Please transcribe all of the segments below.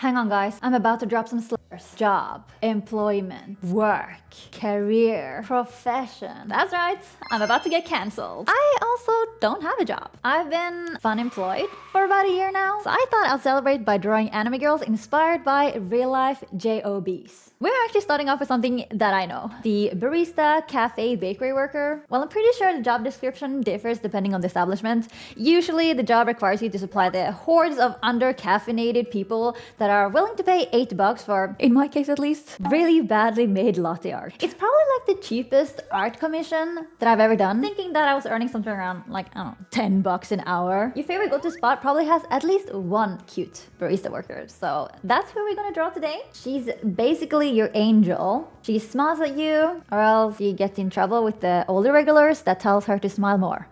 Hang on guys, I'm about to drop some slurs. Job, employment, work, career, profession. That's right, I'm about to get cancelled. I also don't have a job. I've been funemployed for about a year now, so I thought I'll celebrate by drawing anime girls inspired by real-life JOBs. We're actually starting off with something that I know. The barista, cafe, bakery worker. Well, I'm pretty sure the job description differs depending on the establishment. Usually the job requires you to supply the hordes of under-caffeinated people that are willing to pay $8 for, in my case at least, really badly made latte art. It's probably like the cheapest art commission that I've ever done, thinking that I was earning something around like, I don't know, $10 an hour. Your favorite go-to spot probably has at least one cute barista worker, so that's who we're gonna draw today. She's basically your angel. She smiles at you, or else you get in trouble with the older regulars that tells her to smile more.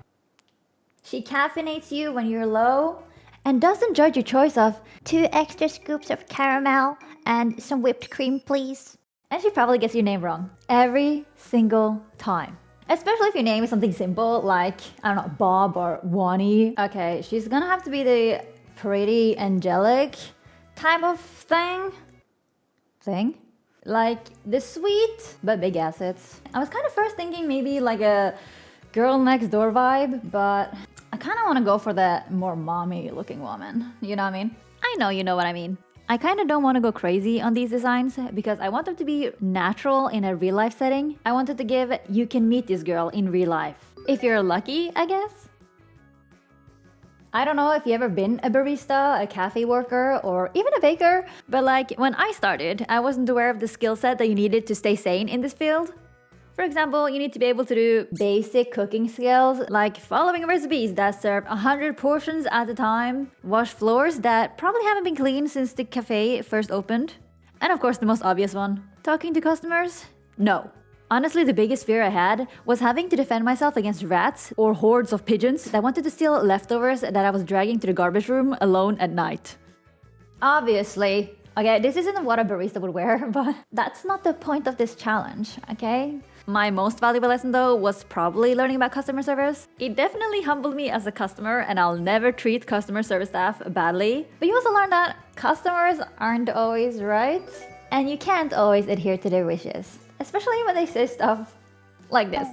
She caffeinates you when you're low, and doesn't judge your choice of 2 extra scoops of caramel and some whipped cream, please. And she probably gets your name wrong every single time. Especially if your name is something simple like, I don't know, Bob or Wani. Okay, she's gonna have to be the pretty angelic type of thing. Like the sweet but big assets. I was kind of first thinking maybe like a girl next door vibe, but I kind of want to go for the more mommy looking woman. You know what I mean? I know you know what I mean. I kind of don't want to go crazy on these designs because I want them to be natural in a real life setting. I wanted to give you can meet this girl in real life. If you're lucky, I guess. I don't know if you ever been a barista, a cafe worker, or even a baker, but like when I started, I wasn't aware of the skill set that you needed to stay sane in this field. For example, you need to be able to do basic cooking skills like following recipes that serve 100 portions at a time, wash floors that probably haven't been cleaned since the cafe first opened, and of course the most obvious one, talking to customers? No. Honestly, the biggest fear I had was having to defend myself against rats or hordes of pigeons that wanted to steal leftovers that I was dragging to the garbage room alone at night. Obviously, okay, this isn't what a barista would wear, but that's not the point of this challenge, okay? My most valuable lesson though was probably learning about customer service. It definitely humbled me as a customer and I'll never treat customer service staff badly. But you also learn that customers aren't always right and you can't always adhere to their wishes. Especially when they say stuff like this.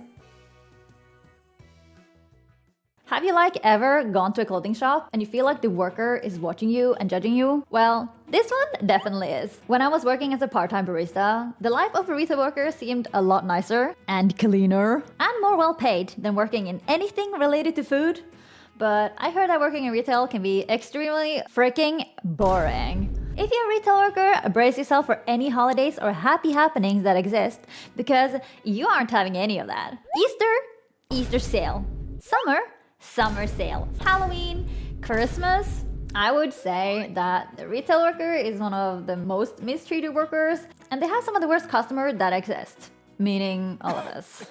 Have you ever gone to a clothing shop and you feel like the worker is watching you and judging you? Well, this one definitely is. When I was working as a part-time barista, the life of a retail worker seemed a lot nicer and cleaner and more well paid than working in anything related to food. But I heard that working in retail can be extremely freaking boring. If you're a retail worker, brace yourself for any holidays or happy happenings that exist because you aren't having any of that. Easter sale. Summer sale. Halloween, Christmas. I would say that the retail worker is one of the most mistreated workers and they have some of the worst customers that exist, meaning all of us.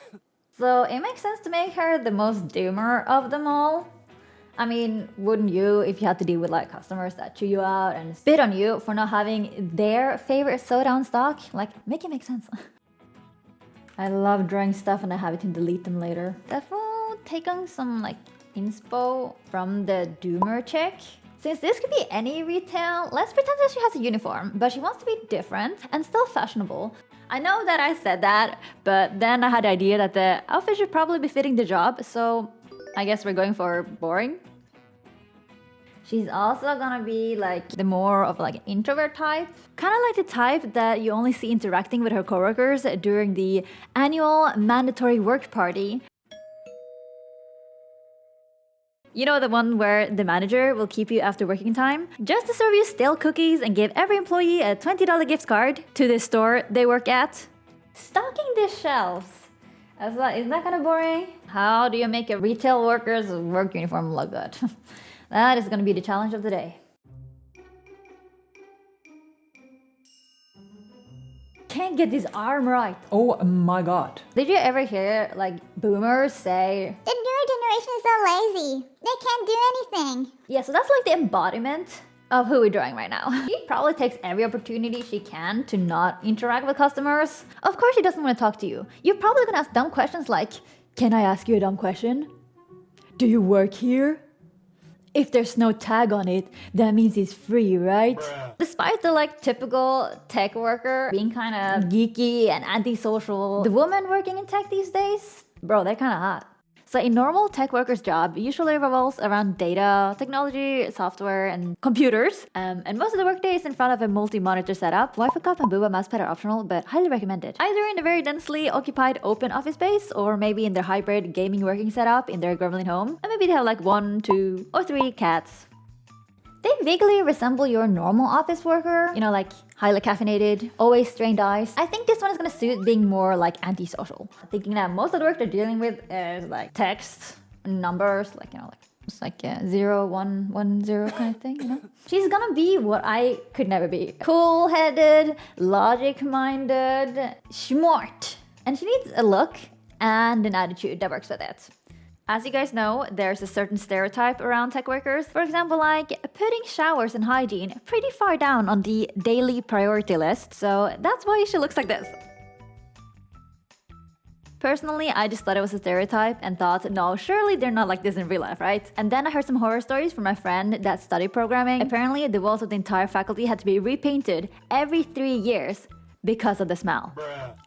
So it makes sense to make her the most doomer of them all. I mean, wouldn't you if you had to deal with like customers that chew you out and spit on you for not having their favorite soda on stock? Like, make it make sense. I love drawing stuff and I have it to delete them later. Definitely take on some like inspo from the doomer chick. Since this could be any retail, let's pretend that she has a uniform, but she wants to be different and still fashionable. I know that I said that, but then I had the idea that the outfit should probably be fitting the job, so I guess we're going for boring. She's also gonna be like the more of like an introvert type. Kind of like the type that you only see interacting with her coworkers during the annual mandatory work party. You know, the one where the manager will keep you after working time just to serve you stale cookies and give every employee a $20 gift card to the store they work at? Stocking the shelves. Isn't that kind of boring? How do you make a retail worker's work uniform look good? That is going to be the challenge of the day. Can't get this arm right. Oh my god. Did you ever hear like boomers say, "The newer generation is so lazy. They can't do anything." Yeah, so that's like the embodiment of who we're drawing right now. She probably takes every opportunity she can to not interact with customers. Of course she doesn't want to talk to you. You're probably gonna ask dumb questions like, "Can I ask you a dumb question? Do you work here? if there's no tag on it, that means it's free, right? Despite the like typical tech worker being kind of geeky and antisocial, the women working in tech these days, bro, they're kind of hot. So a normal tech worker's job usually revolves around data, technology, software, and computers. And most of the workday is in front of a multi-monitor setup. Wi-Fi cup and booba mousepad are optional, but highly recommended. Either in a very densely occupied open office space, or maybe in their hybrid gaming working setup in their Gremlin home. And maybe they have like 1, 2, or 3 cats. They vaguely resemble your normal office worker, you know, like highly caffeinated, always strained eyes. I think this one is gonna suit being more like antisocial. Thinking that most of the work they're dealing with is like text, numbers, like, you know, like it's like a 0, 1, 1, 0 kind of thing, you know? She's gonna be what I could never be. Cool-headed, logic-minded, smart. And she needs a look and an attitude that works with it. As you guys know, there's a certain stereotype around tech workers. For example, like putting showers and hygiene pretty far down on the daily priority list. So that's why she looks like this. Personally, I just thought it was a stereotype and thought, no, surely they're not like this in real life, right? And then I heard some horror stories from my friend that studied programming. Apparently, the walls of the entire faculty had to be repainted every 3 years because of the smell.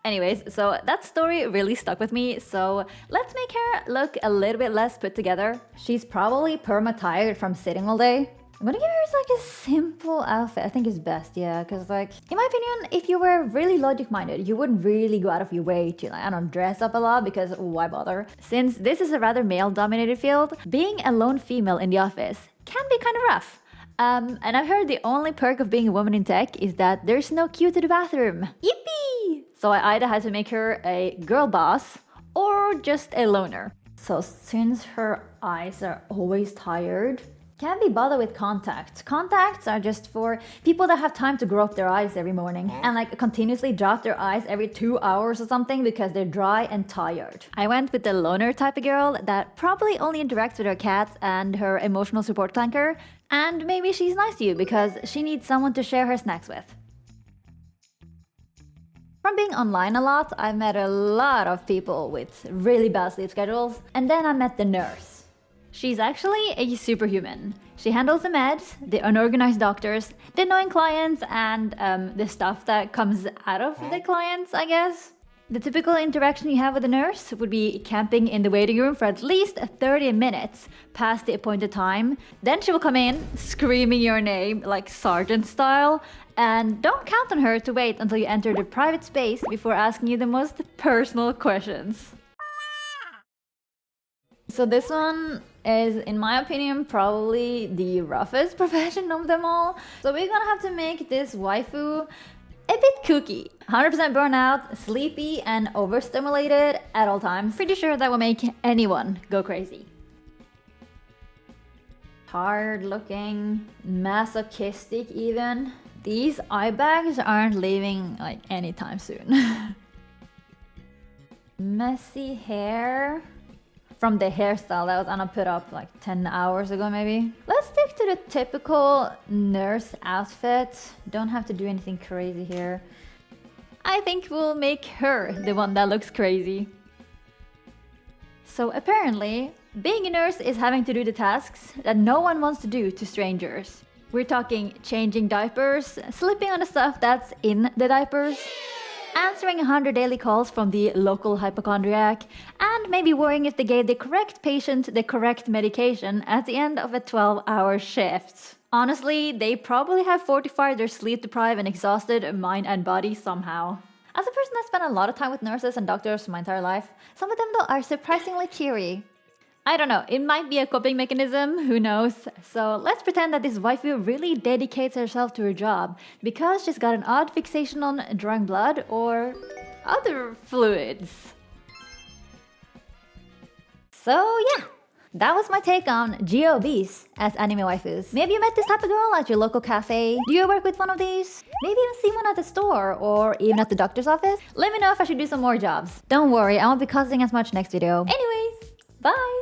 Anyways, so that story really stuck with me, so let's make her look a little bit less put together. She's probably perma-tired from sitting all day. I'm gonna give her like a simple outfit. I think it's best, yeah, because like, in my opinion, if you were really logic-minded, you wouldn't really go out of your way to, like, I don't know, dress up a lot, because why bother? Since this is a rather male-dominated field, being a lone female in the office can be kind of rough. And I've heard the only perk of being a woman in tech is that there's no queue to the bathroom. Yippee! So I either had to make her a girl boss or just a loner. So since her eyes are always tired, can't be bothered with contacts. Contacts are just for people that have time to grow up their eyes every morning and like continuously drop their eyes every 2 hours or something because they're dry and tired. I went with the loner type of girl that probably only interacts with her cat and her emotional support clanker, and maybe she's nice to you because she needs someone to share her snacks with. From being online a lot, I've met a lot of people with really bad sleep schedules, and then I met the nurse. She's actually a superhuman. She handles the meds, the unorganized doctors, the annoying clients, and the stuff that comes out of the clients, I guess. The typical interaction you have with a nurse would be camping in the waiting room for at least 30 minutes past the appointed time. Then she will come in, screaming your name like sergeant style, and don't count on her to wait until you enter the private space before asking you the most personal questions. So this one is, in my opinion, probably the roughest profession of them all. So we're gonna have to make this waifu a bit kooky. 100% burnout, sleepy, and overstimulated at all times. Pretty sure that will make anyone go crazy. Hard looking, masochistic even. These eye bags aren't leaving like anytime soon. Messy hair. From the hairstyle that was Anna put up like 10 hours ago maybe. Let's stick to the typical nurse outfit. Don't have to do anything crazy here. I think we'll make her the one that looks crazy. So apparently, being a nurse is having to do the tasks that no one wants to do to strangers. We're talking changing diapers, slipping on the stuff that's in the diapers, answering 100 daily calls from the local hypochondriac, and maybe worrying if they gave the correct patient the correct medication at the end of a 12-hour shift. Honestly, they probably have fortified their sleep-deprived and exhausted mind and body somehow. As a person that spent a lot of time with nurses and doctors my entire life, some of them though are surprisingly cheery. I don't know, it might be a coping mechanism, who knows? So let's pretend that this waifu really dedicates herself to her job because she's got an odd fixation on drawing blood or other fluids. So yeah, that was my take on GOBs as anime waifus. Maybe you met this type of girl at your local cafe. Do you work with one of these? Maybe even see one at the store or even at the doctor's office? Let me know if I should do some more jobs. Don't worry, I won't be cussing as much next video. Anyways, bye!